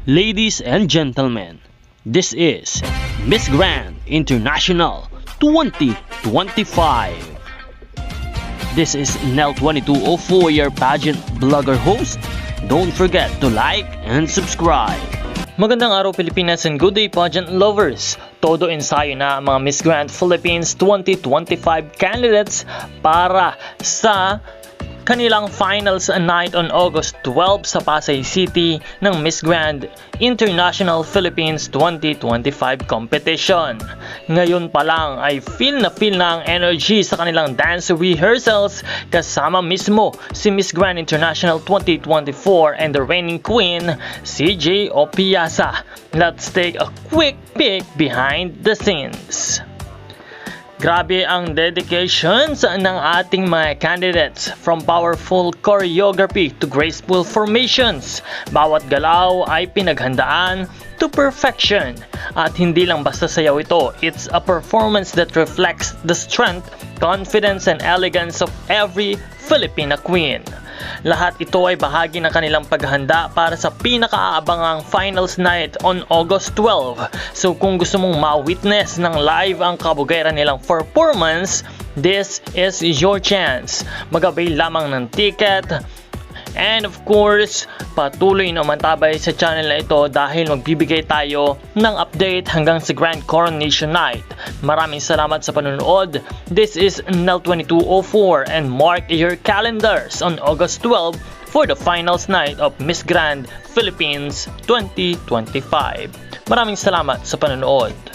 Ladies and gentlemen, this is Miss Grand International 2025. This is Nel2204, your pageant blogger host. Don't forget to like and subscribe. Magandang araw Pilipinas and good day pageant lovers! Todo ensayo na ang mga Miss Grand Philippines 2025 candidates para sa kanilang finals night on August 12 sa Pasay City ng Miss Grand International Philippines 2025 competition. Ngayon pa lang ay feel na ang energy sa kanilang dance rehearsals kasama mismo si Miss Grand International 2024 and the reigning queen, CJ Opiasa. Let's take a quick peek behind the scenes. Grabe ang dedications ng ating mga candidates, from powerful choreography to graceful formations. Bawat galaw ay pinaghandaan to perfection. At hindi lang basta sayaw ito, it's a performance that reflects the strength, confidence and elegance of every Filipina queen. Lahat ito ay bahagi ng kanilang paghahanda para sa pinakaabangang finals night on August 12. So kung gusto mong ma-witness ng live ang kabugaran nilang performance, this is your chance. Mag-avail lamang ng ticket. And of course, patuloy na mantabay sa channel na ito dahil magbibigay tayo ng update hanggang sa Grand Coronation Night. Maraming salamat sa panonood. This is Nel2204 and mark your calendars on August 12 for the finals night of Miss Grand Philippines 2025. Maraming salamat sa panonood.